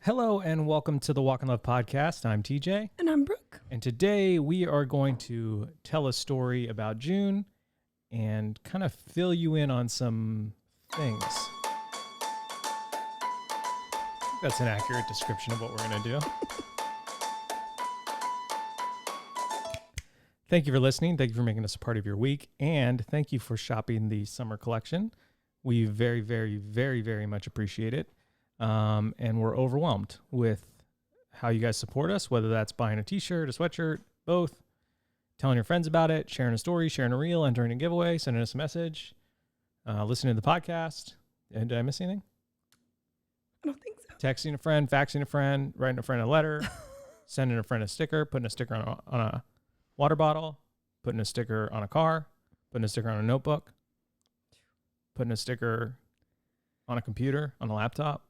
Hello and welcome to the Walk in Love podcast. I'm TJ. And I'm Brooke. And today we are going to tell a story about June and kind of fill you in on some things. That's an accurate description of what we're going to do. Thank you for listening. Thank you for making us a part of your week. And thank you for shopping the summer collection. We very, very, very, very much appreciate it. And we're overwhelmed with how you guys support us, whether that's buying a t-shirt, a sweatshirt, both, telling your friends about it, sharing a story, sharing a reel, entering a giveaway, sending us a message, listening to the podcast. And did I miss anything? I don't think so. Texting a friend, faxing a friend, writing a friend a letter, sending a friend a sticker, putting a sticker on a water bottle, putting a sticker on a car, putting a sticker on a notebook, putting a sticker on a computer, on a laptop.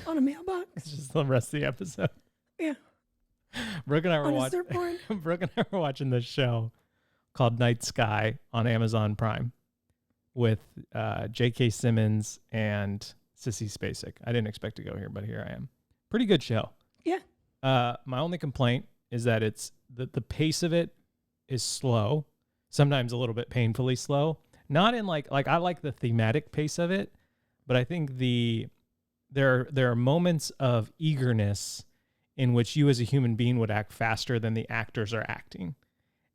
On a mailbox. It's just the rest of the episode. Yeah. Brooke and I were watching. Brooke and I were watching this show called Night Sky on Amazon Prime with J.K. Simmons and Sissy Spacek. I didn't expect to go here, but here I am. Pretty good show. Yeah. My only complaint is that it's the pace of it is slow, sometimes a little bit painfully slow. Not in like I like the thematic pace of it, but I think there are moments of eagerness in which you as a human being would act faster than the actors are acting.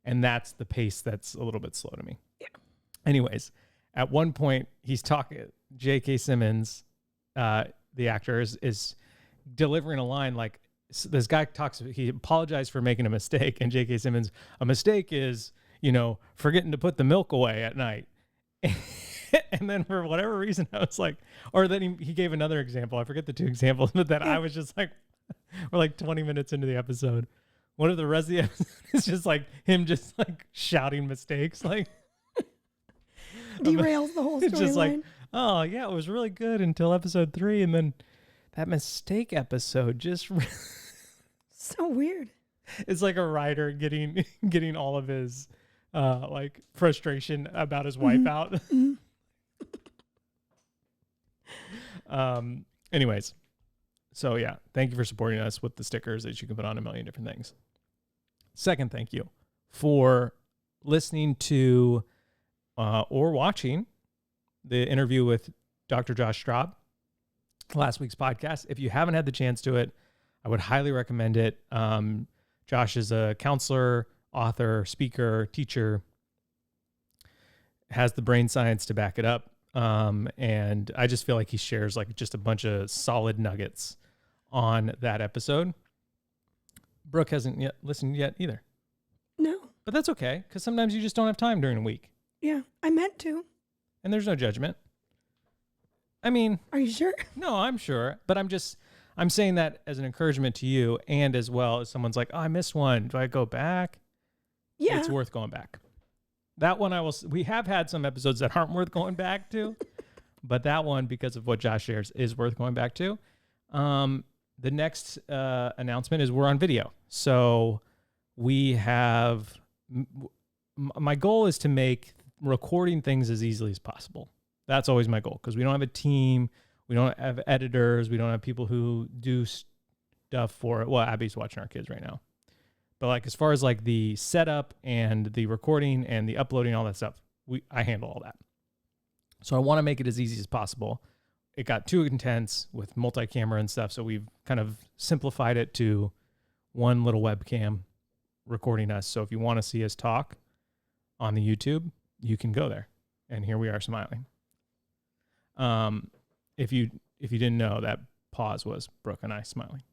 And that's the pace that's a little bit slow to me. Yeah. Anyways, at one point he's talking, J.K. Simmons, the actor is delivering a line like this guy talks, he apologized for making a mistake. And J.K. Simmons, a mistake is, forgetting to put the milk away at night. And then for whatever reason, I was like, or then he gave another example. I forget the two examples, but then I was just like, we're like 20 minutes into the episode. One of the rest of the episode is just like him just like shouting mistakes. Like derails the whole storyline. It's just like, oh yeah, it was really good until episode 3. And then that mistake episode just so weird. It's like a writer getting all of his like frustration about his wife out. Mm-hmm. Anyways, so yeah, thank you for supporting us with the stickers that you can put on a million different things. Second, thank you for listening to or watching the interview with Dr. Josh Straub, last week's podcast. If you haven't had the chance to it, I would highly recommend it. Josh is a counselor, author, speaker, teacher, has the brain science to back it up. And I just feel like he shares like just a bunch of solid nuggets on that episode. Brooke hasn't yet listened yet either. No. But that's okay, because sometimes you just don't have time during a week. Yeah, I meant to. And there's no judgment. I mean... Are you sure? No, I'm sure. But I'm saying that as an encouragement to you, and as well as someone's like, oh, I missed one. Do I go back? Yeah. It's worth going back. That one we have had some episodes that aren't worth going back to, but that one, because of what Josh shares, is worth going back to. The next announcement is we're on video. So we have, my goal is to make recording things as easily as possible. That's always my goal, because we don't have a team. We don't have editors. We don't have people who do stuff for it. Well, Abby's watching our kids right now. But like as far as like the setup and the recording and the uploading, all that stuff, I handle all that. So I want to make it as easy as possible. It got too intense with multi-camera and stuff, so we've kind of simplified it to one little webcam recording us. So if you want to see us talk on the YouTube, you can go there. And here we are smiling. If you didn't know, that pause was Brooke and I smiling.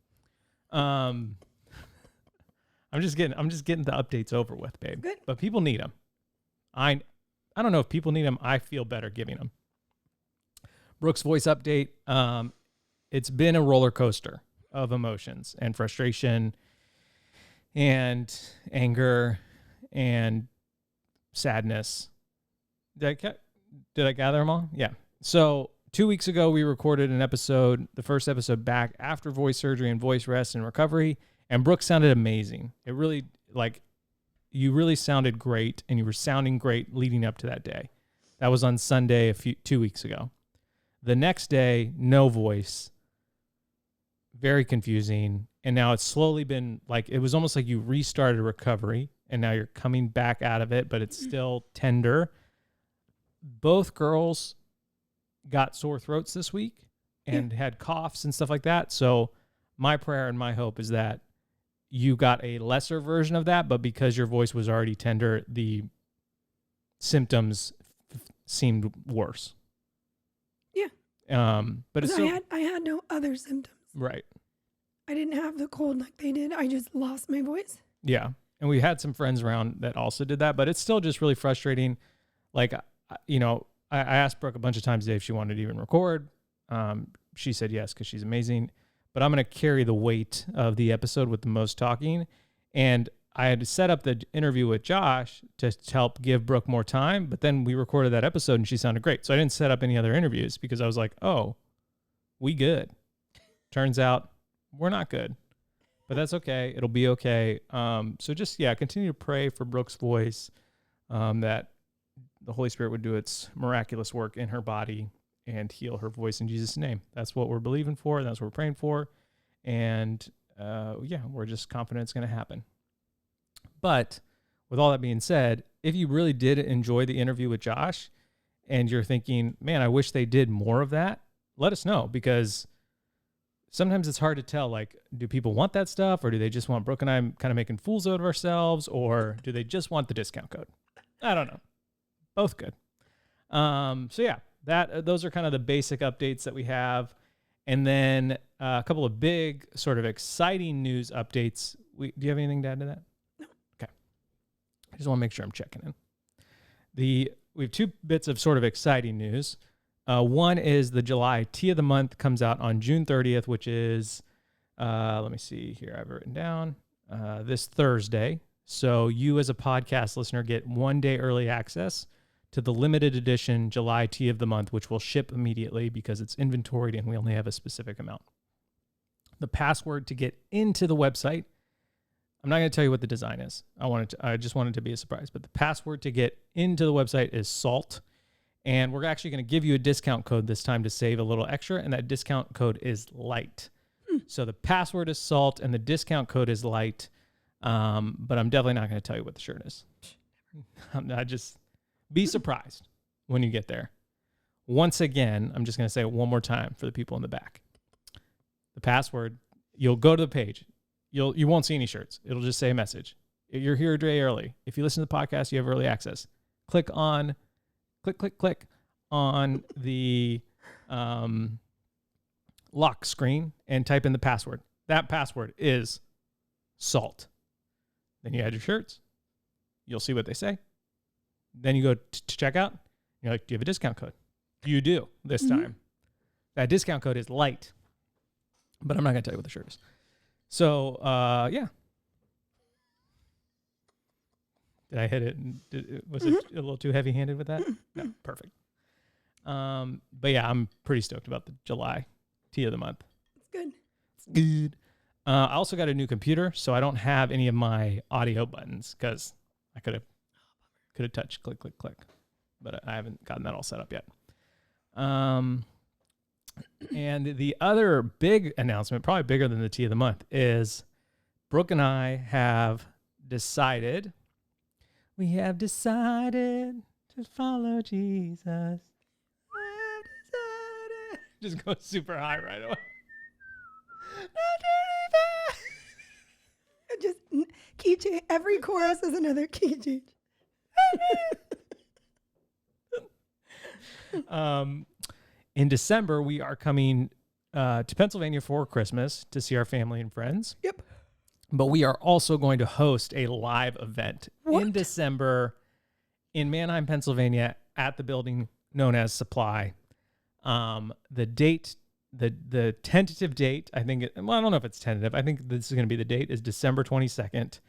I'm just getting the updates over with, babe. Good. But people need them. I don't know if people need them. I feel better giving them. Brooke's voice update. It's been a roller coaster of emotions and frustration and anger and sadness. Did I gather them all? Yeah. So 2 weeks ago, we recorded an episode, the first episode back after voice surgery and voice rest and recovery. And Brooke sounded amazing. It really, you really sounded great, and you were sounding great leading up to that day. That was on Sunday 2 weeks ago. The next day, no voice. very confusing. And now it's slowly been like, it was almost like you restarted recovery and now you're coming back out of it, but it's still tender. Both girls got sore throats this week and had coughs and stuff like that. So my prayer and my hope is that you got a lesser version of that, but because your voice was already tender, the symptoms seemed worse. Yeah. But it's I had no other symptoms. Right. I didn't have the cold like they did. I just lost my voice. Yeah. And we had some friends around that also did that, but it's still just really frustrating. Like, you know, I asked Brooke a bunch of times today if she wanted to even record. She said yes, because she's amazing. But I'm going to carry the weight of the episode with the most talking. And I had to set up the interview with Josh to help give Brooke more time. But then we recorded that episode and she sounded great. So I didn't set up any other interviews because I was like, oh, we good. Turns out we're not good. But that's okay. It'll be okay. So just, continue to pray for Brooke's voice, that the Holy Spirit would do its miraculous work in her body and heal her voice in Jesus' name. That's what we're believing for. And that's what we're praying for. And we're just confident it's going to happen. But with all that being said, if you really did enjoy the interview with Josh and you're thinking, man, I wish they did more of that, let us know, because sometimes it's hard to tell, like, do people want that stuff, or do they just want Brooke and I kind of making fools out of ourselves, or do they just want the discount code? I don't know. Both good. Those are kind of the basic updates that we have. And then a couple of big sort of exciting news updates. Do you have anything to add to that? No. Okay. I just want to make sure I'm checking in. We have two bits of sort of exciting news. One is the July Tea of the Month comes out on June 30th, which is, let me see here. I've written down this Thursday. So you as a podcast listener get 1 day early access to the limited edition July Tea of the Month, which will ship immediately because it's inventoried and we only have a specific amount. The password to get into the website, I'm not going to tell you what the design is. I just wanted to be a surprise, but the password to get into the website is SALT. And we're actually going to give you a discount code this time to save a little extra, and that discount code is LIGHT. So the password is SALT and the discount code is LIGHT, but I'm definitely not going to tell you what the shirt is. I'm not just... Be surprised when you get there. Once again, I'm just going to say it one more time for the people in the back. The password, you'll go to the page. You won't see any shirts. It'll just say a message. You're here a day early. If you listen to the podcast, you have early access. Click on the lock screen and type in the password. That password is SALT. Then you add your shirts. You'll see what they say. Then you go to checkout. You're like, do you have a discount code? You do this time. That discount code is LIGHT, but I'm not going to tell you what the shirt is. So, Did I hit it? Was it a little too heavy-handed with that? No, perfect. But yeah, I'm pretty stoked about the July Tea of the Month. It's good. It's good. I also got a new computer, so I don't have any of my audio buttons because I could have touched click, but I haven't gotten that all set up yet. And the other big announcement, probably bigger than the Tea of the Month, is Brooke and I have decided to follow Jesus. Just go super high right away. Just key change. Every chorus is another key change. In December, we are coming to Pennsylvania for Christmas to see our family and friends. Yep. But we are also going to host a live event in December in Manheim, Pennsylvania, at the building known as Supply. The date, the tentative date, I think, I don't know if it's tentative. I think this is going to be the date, is December 22nd.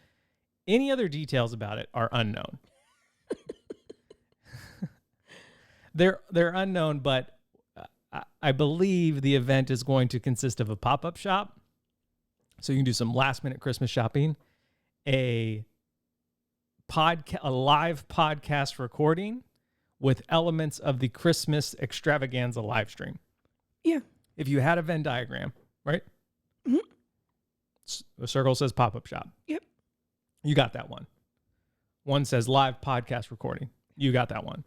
Any other details about it are unknown. They're unknown, but I believe the event is going to consist of a pop-up shop. So you can do some last-minute Christmas shopping, a live podcast recording with elements of the Christmas extravaganza live stream. Yeah. If you had a Venn diagram, right? A circle says pop-up shop. Yep. You got that one. One says live podcast recording. You got that one.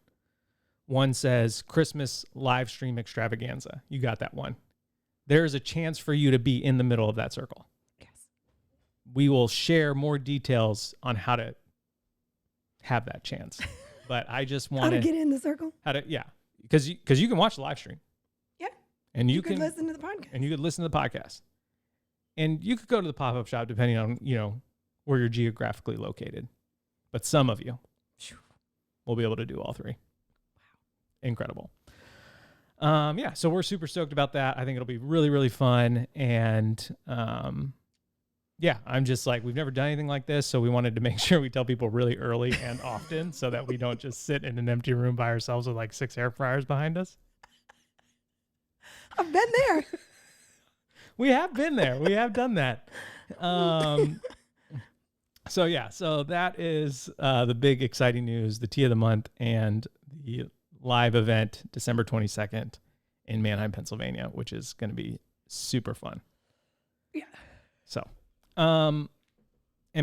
One says Christmas live stream extravaganza. You got that one. There is a chance for you to be in the middle of that circle. Yes. We will share more details on how to have that chance. But I just want How to get in the circle? Because you can watch the live stream. Yeah. And you can can listen to the podcast. And you could listen to the podcast. And you could go to the pop-up shop depending on, where you're geographically located. But some of you will be able to do all three. Wow. Incredible. So we're super stoked about that. I think it'll be really, really fun. And I'm just like, we've never done anything like this. So we wanted to make sure we tell people really early and often so that we don't just sit in an empty room by ourselves with like 6 air fryers behind us. I've been there. We have been there. We have done that. So that is the big exciting news, the tea of the month, and the live event December 22nd in Manheim, Pennsylvania, which is going to be super fun. Yeah. So, and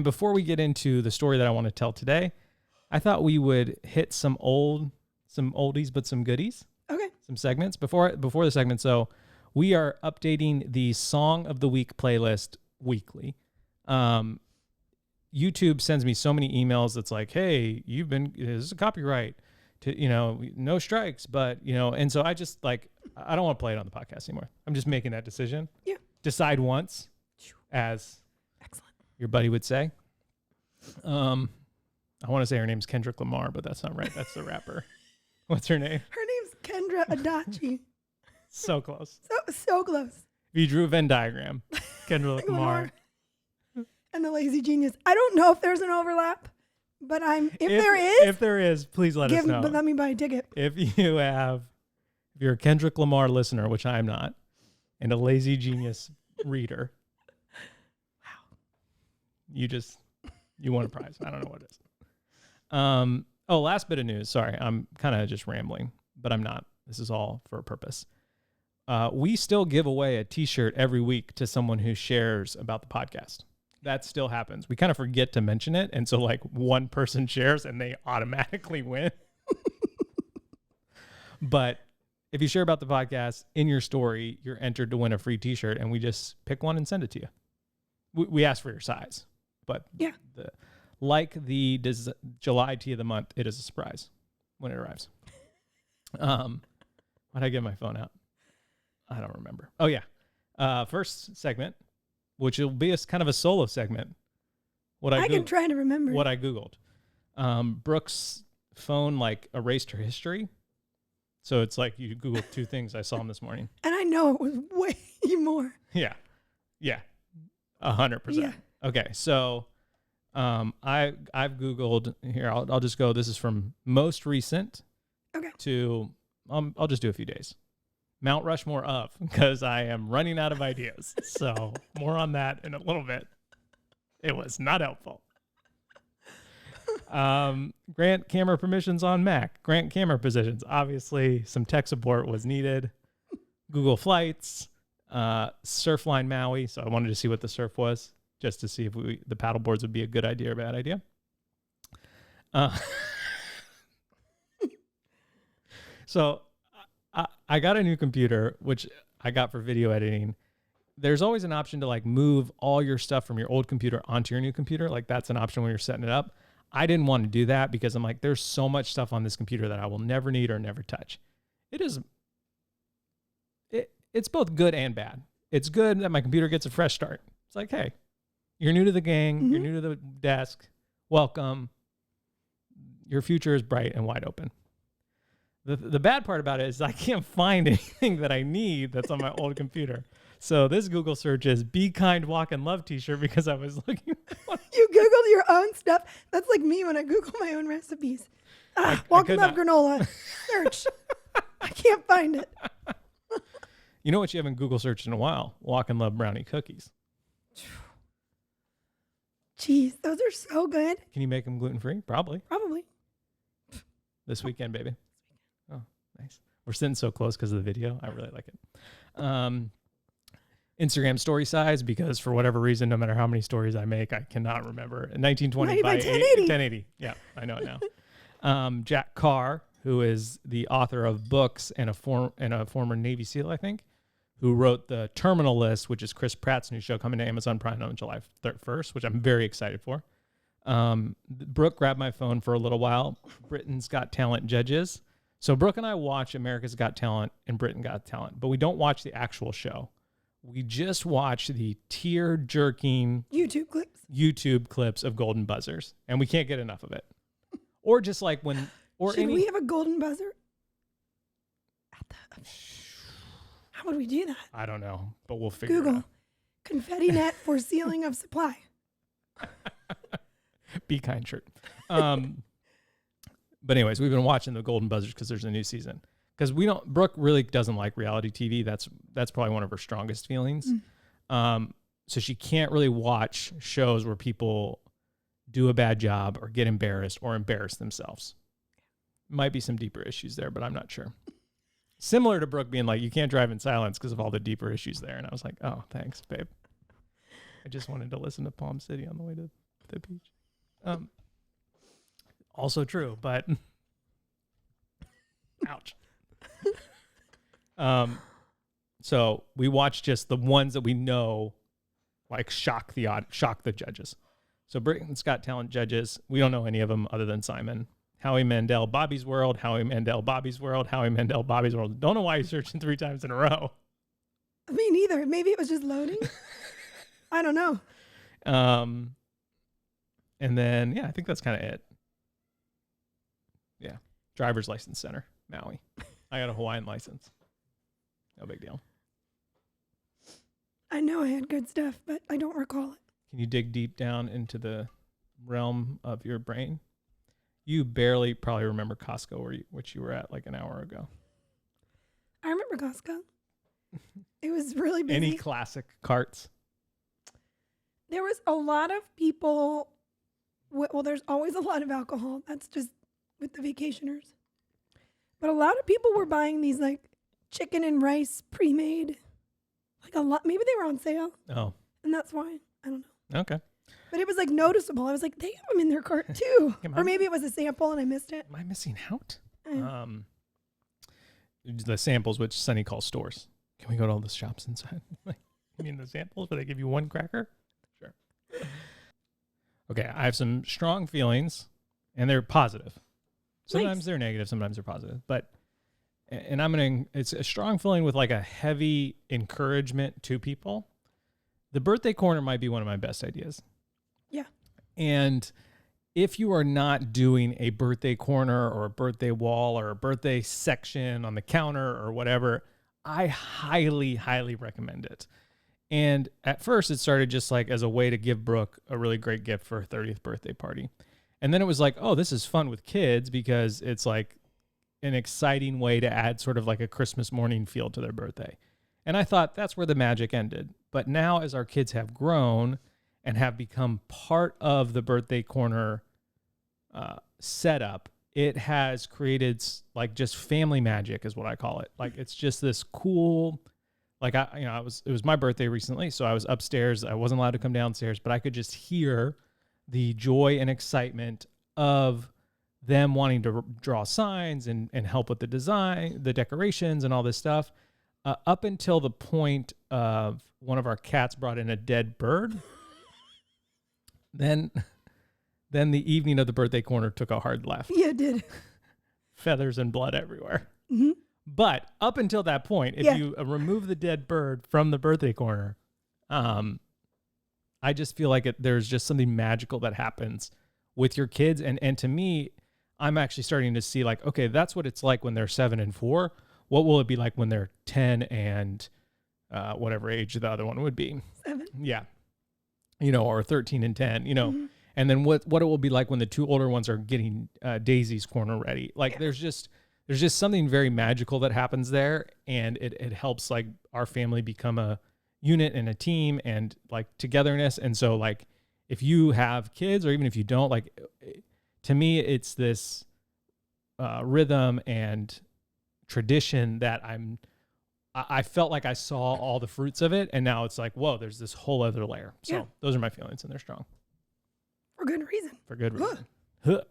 before we get into the story that I want to tell today, I thought we would hit some oldies but some goodies. Okay. Some segments before the segment. So we are updating the Song of the Week playlist weekly. YouTube sends me so many emails that's like, hey, this is a copyright to, no strikes, but, and so I just I don't want to play it on the podcast anymore. I'm just making that decision. Yeah. Decide once, as excellent your buddy would say. I want to say her name's Kendrick Lamar, but that's not right. That's the rapper. What's her name? Her name's Kendra Adachi. So close. So close. If you drew a Venn diagram, Kendrick Lamar. And the Lazy Genius. I don't know if there's an overlap, but if there is, please let us know. But let me buy a ticket. If you're a Kendrick Lamar listener, which I'm not, and a Lazy Genius reader, wow, you won a prize. I don't know what it is. Last bit of news. Sorry, I'm kind of just rambling, but I'm not. This is all for a purpose. We still give away a t-shirt every week to someone who shares about the podcast. That still happens. We kind of forget to mention it. And so one person shares and they automatically win. But if you share about the podcast in your story, you're entered to win a free t-shirt, and we just pick one and send it to you. We ask for your size, but yeah, the July tea of the month, it is a surprise when it arrives. Why'd I get my phone out? I don't remember. Oh yeah. First segment, which will be kind of a solo segment. I can try to remember what I Googled. Brooke's phone erased her history. So it's like you Googled 2 things. I saw them this morning. And I know it was way more. Yeah. 100%. Yeah. Okay. So I've Googled here. I'll just go. This is from most recent to I'll just do a few days. Mount Rushmore of, because I am running out of ideas. So more on that in a little bit. It was not helpful. Grant camera permissions on Mac. Grant camera positions. Obviously, some tech support was needed. Google Flights. Surfline Maui. So I wanted to see what the surf was, just to see if the paddle boards would be a good idea or bad idea. So I got a new computer, which I got for video editing. There's always an option to move all your stuff from your old computer onto your new computer. That's an option when you're setting it up. I didn't want to do that because I'm there's so much stuff on this computer that I will never need or never touch. It's both good and bad. It's good that my computer gets a fresh start. It's hey, you're new to the gang. Mm-hmm. You're new to the desk. Welcome. Your future is bright and wide open. The bad part about it is I can't find anything that I need that's on my old computer. So this Google search is "Be Kind, Walk and Love" t-shirt because I was looking. You Googled your own stuff. That's like me when I Google my own recipes. Walk and Love granola. Search. I can't find it. You know what you haven't Google searched in a while? Walk and Love brownie cookies. Jeez, those are so good. Can you make them gluten-free? Probably. This weekend, baby. Oh, nice. We're sitting so close because of the video. I really like it. Instagram story size because for whatever reason, no matter how many stories I make, I cannot remember. 1920 by 1080. Yeah, I know it now. Jack Carr, who is the author of books and a former Navy SEAL, I think, who wrote the Terminal List, which is Chris Pratt's new show coming to Amazon Prime on July 1st, which I'm very excited for. Brooke grabbed my phone for a little while. Britain's Got Talent judges. So Brooke and I watch America's Got Talent and Britain Got Talent, but we don't watch the actual show. We just watch the tear-jerking YouTube clips of golden buzzers, and we can't get enough of it. Or just like when... Should we have a golden buzzer? How would we do that? I don't know, but we'll figure it out. Google confetti net for sealing of supply. Be kind shirt. But anyways, we've been watching the golden buzzers because there's a new season. Because Brooke really doesn't like reality TV. That's probably one of her strongest feelings. So she can't really watch shows where people do a bad job or get embarrassed or embarrass themselves. Might be some deeper issues there, but I'm not sure. Similar to Brooke being like, you can't drive in silence because of all the deeper issues there. And I was like, oh, thanks, babe. I just wanted to listen to Palm City on the way to the beach. Also true, but ouch. So we watch just the ones that we know, like shock the judges. So Britain's Got Talent judges. We don't know any of them other than Simon. Howie Mandel, Bobby's World, Howie Mandel, Bobby's World, Howie Mandel, Bobby's World. Don't know why he's searching 3 times in a row. Me neither. Maybe it was just loading. I don't know. And then, yeah, I think that's kind of it. Yeah. Driver's License Center, Maui. I got a Hawaiian license. No big deal. I know I had good stuff, but I don't recall it. Can you dig deep down into the realm of your brain? You barely probably remember Costco, which you were at like an hour ago. I remember Costco. It was really busy. Any classic carts? There was a lot of people. Well, there's always a lot of alcohol. That's just with the vacationers. But a lot of people were buying these like chicken and rice pre-made. Like a lot. Maybe they were on sale. Oh. And that's why. I don't know. Okay. But it was like noticeable. I was like, they have them in their cart too. Or maybe it was a sample and I missed it. Am I missing out? The samples, which Sunny calls stores. Can we go to all the shops inside? You mean the samples where they give you one cracker? Sure. Okay, I have some strong feelings, and they're positive. Sometimes they're negative, sometimes they're positive. It's a strong feeling with like a heavy encouragement to people. The birthday corner might be one of my best ideas. Yeah. And if you are not doing a birthday corner or a birthday wall or a birthday section on the counter or whatever, I highly, highly recommend it. And at first it started just like as a way to give Brooke a really great gift for her 30th birthday party. And then it was like, oh, this is fun with kids because it's like an exciting way to add sort of like a Christmas morning feel to their birthday. And I thought that's where the magic ended. But now as our kids have grown and have become part of the birthday corner setup, it has created like just family magic is what I call it. Like it's just this cool, like it was my birthday recently, so I was upstairs. I wasn't allowed to come downstairs, but I could just hear the joy and excitement of them wanting to draw signs and help with the design, the decorations and all this stuff, up until the point of one of our cats brought in a dead bird. Then the evening of the birthday corner took a hard left. Yeah, it did. Feathers and blood everywhere. Mm-hmm. But up until that point, if you remove the dead bird from the birthday corner, I just feel like there's just something magical that happens with your kids. And to me, I'm actually starting to see like, okay, that's what it's like when they're 7 and 4. What will it be like when they're 10 and whatever age the other one would be? 7. Yeah. Or 13 and 10, Mm-hmm. And then what it will be like when the 2 older ones are getting Daisy's corner ready. Like there's just something very magical that happens there, and it helps like our family become a unit and a team and like togetherness. And so like if you have kids or even if you don't, like to me it's this rhythm and tradition that I'm I felt like I saw all the fruits of it, and now it's like, whoa, there's this whole other layer. So those are my feelings, and they're strong. For good reason. For good reason. Huh.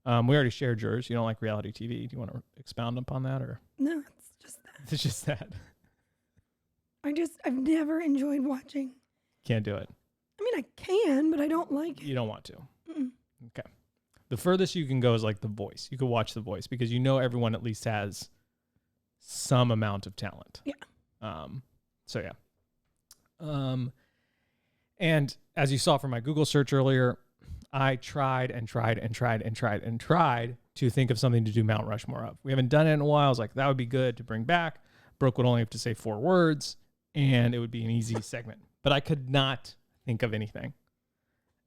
We already shared yours. You don't like reality TV. Do you want to expound upon that, or? No, it's just that. It's just that. I've never enjoyed watching. Can't do it. I mean, I can, but I don't like it. You don't want to. Mm-mm. Okay. The furthest you can go is like The Voice. You could watch The Voice because you know everyone at least has some amount of talent. Yeah. So yeah. And as you saw from my Google search earlier, I tried to think of something to do Mount Rushmore of. We haven't done it in a while. I was like, that would be good to bring back. Brooke would only have to say 4 words, and it would be an easy segment. But I could not think of anything.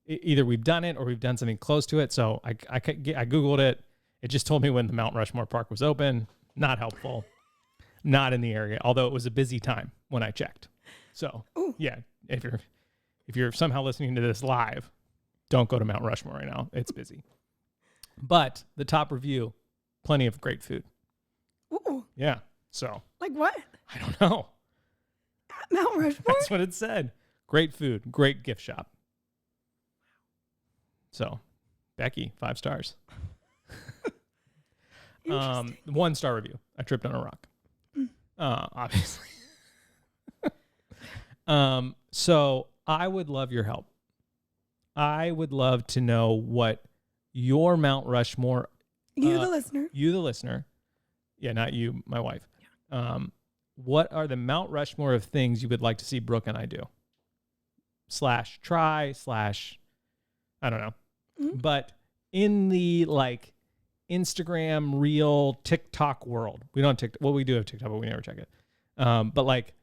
Either we've done it or we've done something close to it. So I Googled it. It just told me when the Mount Rushmore Park was open. Not helpful. Not in the area, although it was a busy time when I checked. So yeah, if you're somehow listening to this live, don't go to Mount Rushmore right now. It's busy. But the top review, plenty of great food. Ooh. Yeah. So. Like what? I don't know. At Mount Rushmore? That's what it said. Great food. Great gift shop. So, Becky, 5 stars. 1-star review. I tripped on a rock. Obviously. So I would love your help. I would love to know what your Mount Rushmore. You, the listener. Yeah, not you, my wife. Yeah. What are the Mount Rushmore of things you would like to see Brooke and I do? /try/ I don't know. Mm-hmm. But in the like Instagram, reel, TikTok world, we don't TikTok. Well, we do have TikTok, but we never check it. But like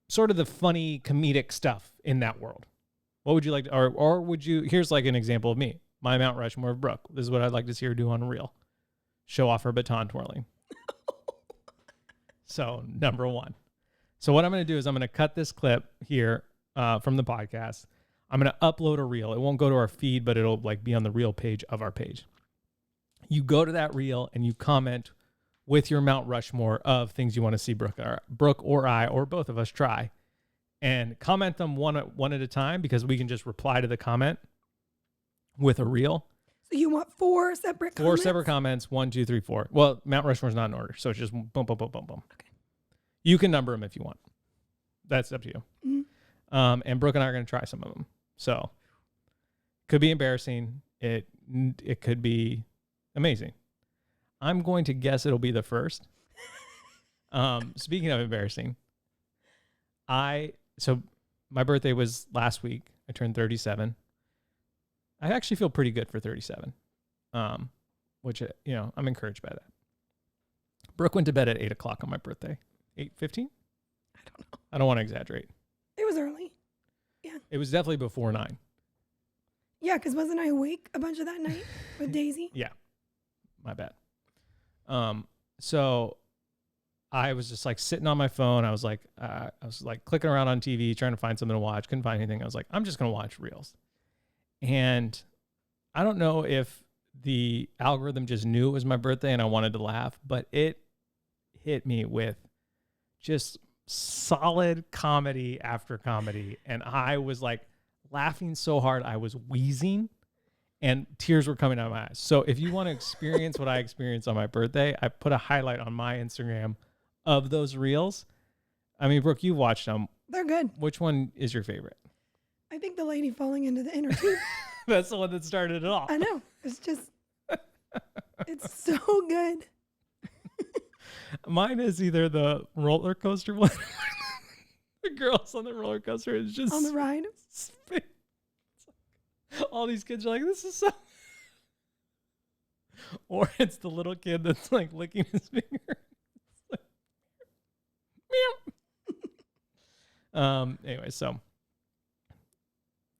sort of the funny comedic stuff in that world. What would you like to, or would you, here's like an example of me, my Mount Rushmore of Brooke. This is what I'd like to see her do on a reel. Show off her baton twirling. So number 1. So what I'm going to do is I'm going to cut this clip here from the podcast. I'm going to upload a reel. It won't go to our feed, but it'll like be on the reel page of our page. You go to that reel and you comment with your Mount Rushmore of things you want to see Brooke or I or both of us try, and comment them one at a time, because we can just reply to the comment with a reel. So you want 4 separate comments? 4 separate comments. 1, 2, 3, 4. Well, Mount Rushmore's not in order, so it's just boom, boom, boom, boom, boom. Okay. You can number them if you want. That's up to you. Mm-hmm. And Brooke and I are going to try some of them. So could be embarrassing. It could be amazing. I'm going to guess it'll be the first. Speaking of embarrassing, so my birthday was last week. I turned 37. I actually feel pretty good for 37, which, I'm encouraged by that. Brooke went to bed at 8 o'clock on my birthday. 8:15? I don't know. I don't want to exaggerate. It was early. Yeah. It was definitely before 9. Yeah, because wasn't I awake a bunch of that night with Daisy? Yeah. My bad. So I was just like sitting on my phone. I was like clicking around on TV, trying to find something to watch. Couldn't find anything. I was like, I'm just going to watch reels. And I don't know if the algorithm just knew it was my birthday and I wanted to laugh, but it hit me with just solid comedy after comedy. And I was like laughing so hard, I was wheezing and tears were coming out of my eyes. So if you want to experience what I experienced on my birthday, I put a highlight on my Instagram of those reels. I mean, Brooke, you watched them. They're good. Which one is your favorite? I think the lady falling into the inner tube. That's the one that started it all. I know. It's just, it's so good. Mine is either the roller coaster one. The girls on the roller coaster is just on the ride. All these kids are like, this is so. Or it's the little kid that's like licking his finger. Like, meow. Anyway, so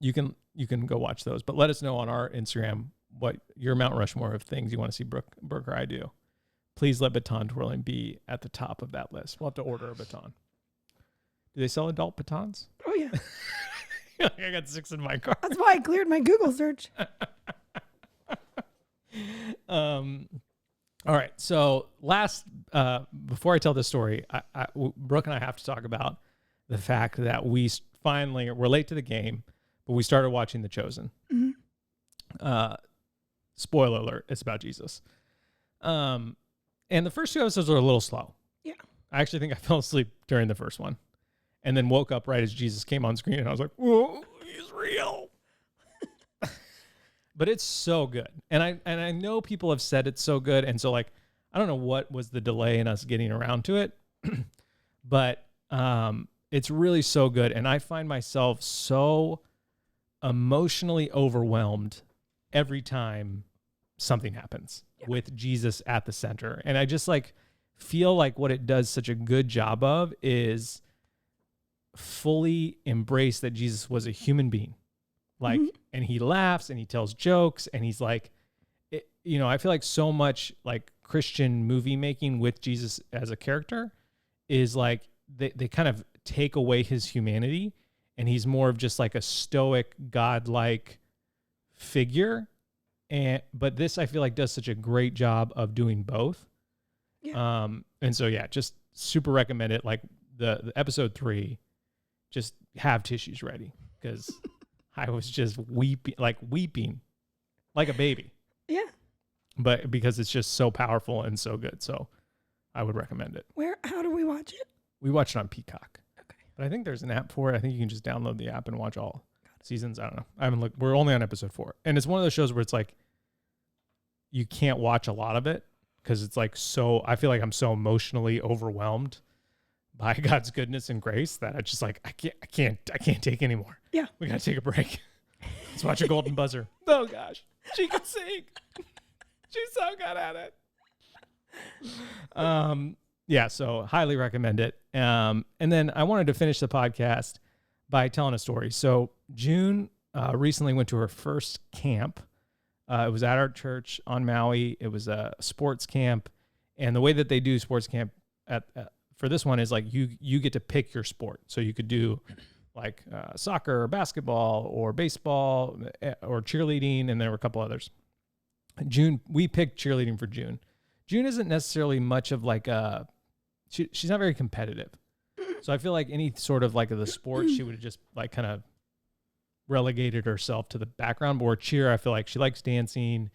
you can go watch those, but let us know on our Instagram what your Mount Rushmore of things you want to see Brooke or I do. Please let baton twirling be at the top of that list. We'll have to order a baton. Do they sell adult batons? Oh, yeah. I got 6 in my car. That's why I cleared my Google search. All All right. So before I tell this story, Brooke and I have to talk about the fact that we're late to the game, but we started watching The Chosen. Mm-hmm. Spoiler alert, it's about Jesus. And the first 2 episodes are a little slow. Yeah. I actually think I fell asleep during the first one and then woke up right as Jesus came on screen and I was like, whoa, he's real. But it's so good. And I know people have said it's so good. And so like, I don't know what was the delay in us getting around to it, but it's really so good. And I find myself so emotionally overwhelmed every time something happens with Jesus at the center. And I just like feel like what it does such a good job of is fully embrace that Jesus was a human being. Like, and he laughs and he tells jokes and he's like, I feel like so much like Christian movie making with Jesus as a character is like, they kind of take away his humanity and he's more of just like a stoic, godlike figure. But this I feel like does such a great job of doing both. Yeah. And so, yeah, just super recommend it. Like the episode 3, just have tissues ready because I was just weeping like a baby. Yeah. But because it's just so powerful and so good. So I would recommend it. How do we watch it? We watched it on Peacock. Okay. But I think there's an app for it. I think you can just download the app and watch all seasons. I don't know. I haven't looked. We're only on episode 4. And it's one of those shows where it's like, you can't watch a lot of it because it's like I feel like I'm so emotionally overwhelmed by God's goodness and grace that I just like, I can't take anymore. Yeah. We got to take a break. Let's watch a Golden Buzzer. Oh gosh. She can sing. She's so good at it. Yeah. So highly recommend it. And then I wanted to finish the podcast by telling a story. So June recently went to her first camp. It was at our church on Maui. It was a sports camp. And the way that they do sports camp for this one is like you get to pick your sport. So you could do like soccer or basketball or baseball or cheerleading. And there were a couple others. We picked cheerleading for June. June isn't necessarily much of like she's not very competitive. So I feel like any sort of like of the sport, she would have just like kind of relegated herself to the background. Or cheer, I feel like she likes dancing.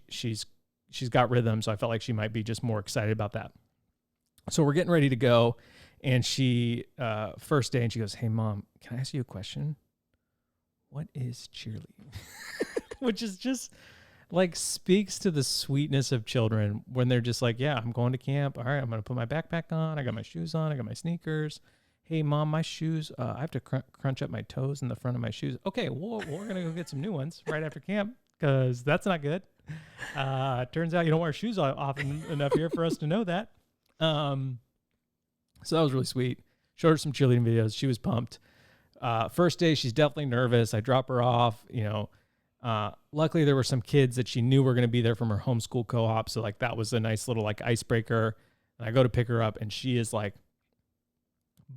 She's got rhythm. So I felt like she might be just more excited about that. So we're getting ready to go. And she, first day, and she goes, "Hey Mom, can I ask you a question? What is cheerleading?" Which is just like speaks to the sweetness of children when they're just like, "Yeah, I'm going to camp. All right, I'm going to put my backpack on. I got my shoes on. I got my sneakers. Hey Mom, my shoes, I have to crunch up my toes in the front of my shoes. Okay, well, we're going to go get some new ones right after camp because that's not good. Turns out you don't wear shoes often enough here for us to know that." So that was really sweet. Showed her some cheerleading videos. She was pumped. First day, she's definitely nervous. I drop her off, luckily there were some kids that she knew were going to be there from her homeschool co-op. So like that was a nice little like icebreaker. And I go to pick her up and she is like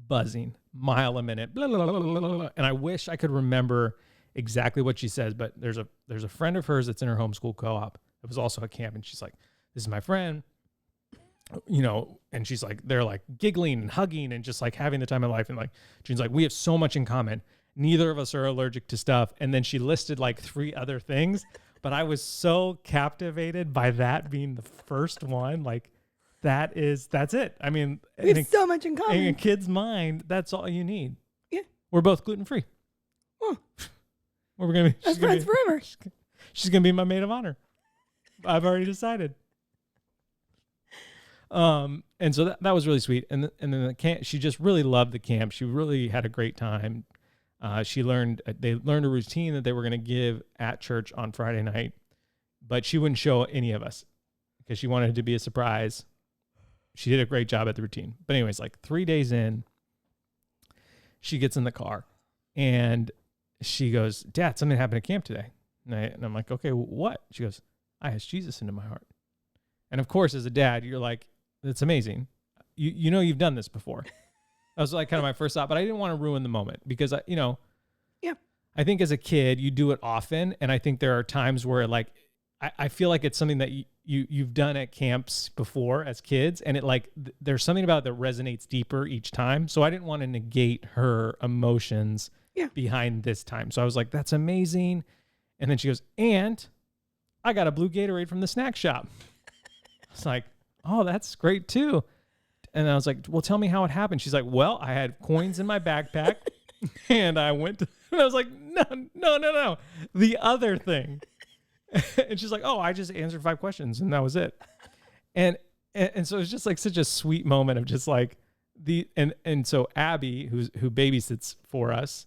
buzzing mile a minute. Blah, blah, blah, blah, blah. And I wish I could remember exactly what she says, but there's a friend of hers that's in her homeschool co-op. It was also a camp. And she's like, "This is my friend." And she's like, they're like giggling and hugging and just like having the time of life. And like, June's like, "We have so much in common. Neither of us are allergic to stuff." And then she listed like 3 other things, but I was so captivated by that being the first one. Like that's it. I mean, we have so much in common. In a kid's mind, that's all you need. Yeah. We're both gluten-free. Oh. We're going to be. That's friends forever. She's going to be my maid of honor. I've already decided. And so that was really sweet. And then the camp, she just really loved the camp. She really had a great time. They learned a routine that they were going to give at church on Friday night, but she wouldn't show any of us because she wanted it to be a surprise. She did a great job at the routine. But anyways, like 3 days in, she gets in the car and she goes, "Dad, something happened at camp today." And I'm like, "Okay, what?" She goes, "I asked Jesus into my heart." And of course, as a dad, you're like, "That's amazing. You've done this before." That was like kind of my first thought, but I didn't want to ruin the moment because yeah, I think as a kid you do it often, and I think there are times where like I feel like it's something that you've done at camps before as kids, and it like there's something about it that resonates deeper each time. So I didn't want to negate her emotions behind this time. So I was like, that's amazing. And then she goes, and I got a blue Gatorade from the snack shop. I was like, oh, that's great too. And I was like, well, tell me how it happened. She's like, well, I had coins in my backpack and I went to, and I was like, no. The other thing. And she's like, oh, I just answered 5 questions and that was it. And so it's just like such a sweet moment of just like and so Abby, who babysits for us,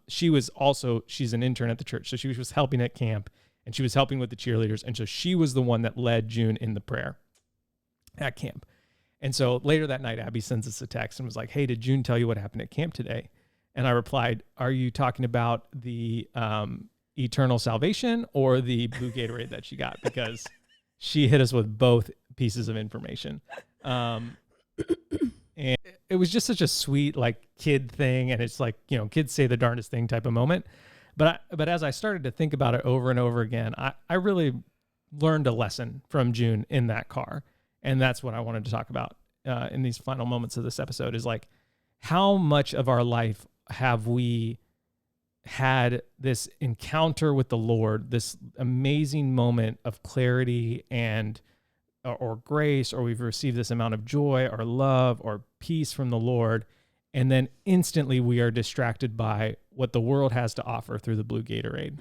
she's an intern at the church. So she was helping at camp and she was helping with the cheerleaders. And so she was the one that led June in the prayer at camp. And so later that night, Abby sends us a text and was like, hey, did June tell you what happened at camp today? And I replied, are you talking about the eternal salvation or the blue Gatorade that she got? Because she hit us with both pieces of information. And it was just such a sweet like kid thing. And it's like, you know, kids say the darndest thing type of moment. But as I started to think about it over and over again, I really learned a lesson from June in that car. And that's what I wanted to talk about in these final moments of this episode is like, how much of our life have we had this encounter with the Lord, this amazing moment of clarity and or grace, or we've received this amount of joy or love or peace from the Lord, and then instantly we are distracted by what the world has to offer through the blue Gatorade.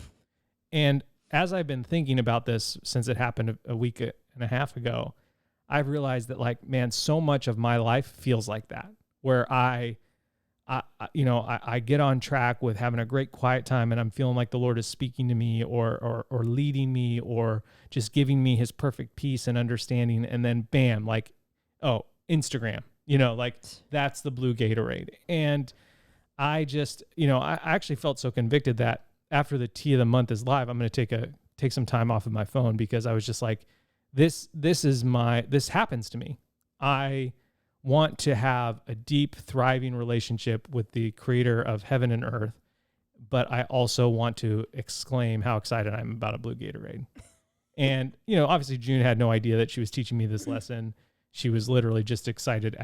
And as I've been thinking about this since it happened a week and a half ago, I've realized that like, man, so much of my life feels like that, where I get on track with having a great quiet time and I'm feeling like the Lord is speaking to me or leading me or just giving me his perfect peace and understanding. And then bam, like, oh, Instagram, like that's the blue Gatorade. And I just, I actually felt so convicted that after the tea of the month is live, I'm going to take some time off of my phone because I was just like, this happens to me. I want to have a deep, thriving relationship with the creator of heaven and earth, but I also want to exclaim how excited I am about a blue Gatorade. And, obviously June had no idea that she was teaching me this lesson. She was literally just excited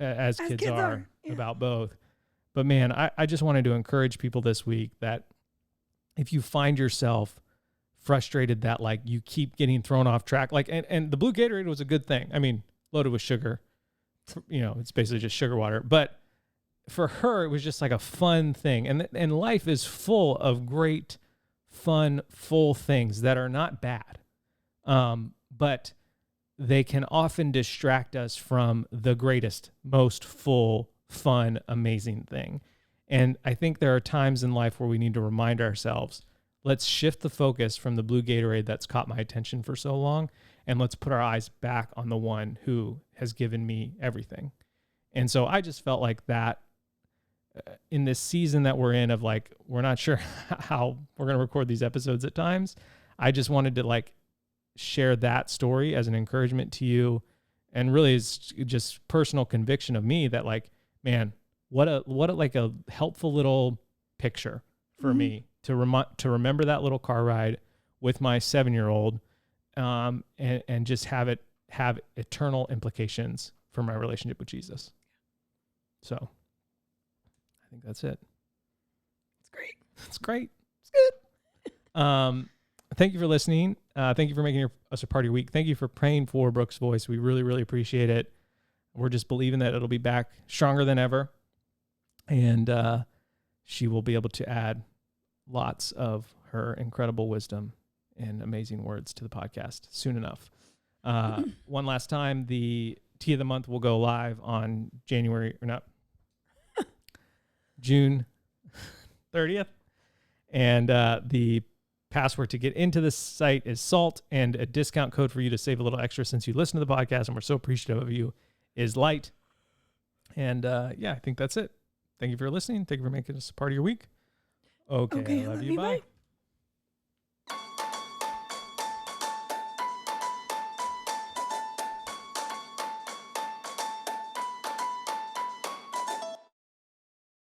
as kids are about both. But man, I just wanted to encourage people this week that if you find yourself frustrated that like you keep getting thrown off track, like, and the blue Gatorade was a good thing. I mean, loaded with sugar, it's basically just sugar water, but for her, it was just like a fun thing. And life is full of great, fun, full things that are not bad. But they can often distract us from the greatest, most full, fun, amazing thing. And I think there are times in life where we need to remind ourselves, let's shift the focus from the blue Gatorade that's caught my attention for so long, and let's put our eyes back on the one who has given me everything. And so I just felt like that in this season that we're in of like, we're not sure how we're going to record these episodes at times. I just wanted to like share that story as an encouragement to you. And really is just personal conviction of me that like, man, what a like a helpful little picture for me to remember that little car ride with my 7-year-old, and just have eternal implications for my relationship with Jesus. So I think that's it. It's great. It's great. It's good. Thank you for listening. Thank you for making us a part of your week. Thank you for praying for Brooke's voice. We really, really appreciate it. We're just believing that it'll be back stronger than ever. And she will be able to add lots of her incredible wisdom and amazing words to the podcast soon enough. One last time, the tea of the month will go live on June 30th. And the password to get into the site is SALT, and a discount code for you to save a little extra since you listen to the podcast, and we're so appreciative of you, is LIGHT. And I think that's it. Thank you for listening. Thank you for making us a part of your week. Okay, I love you. Bye.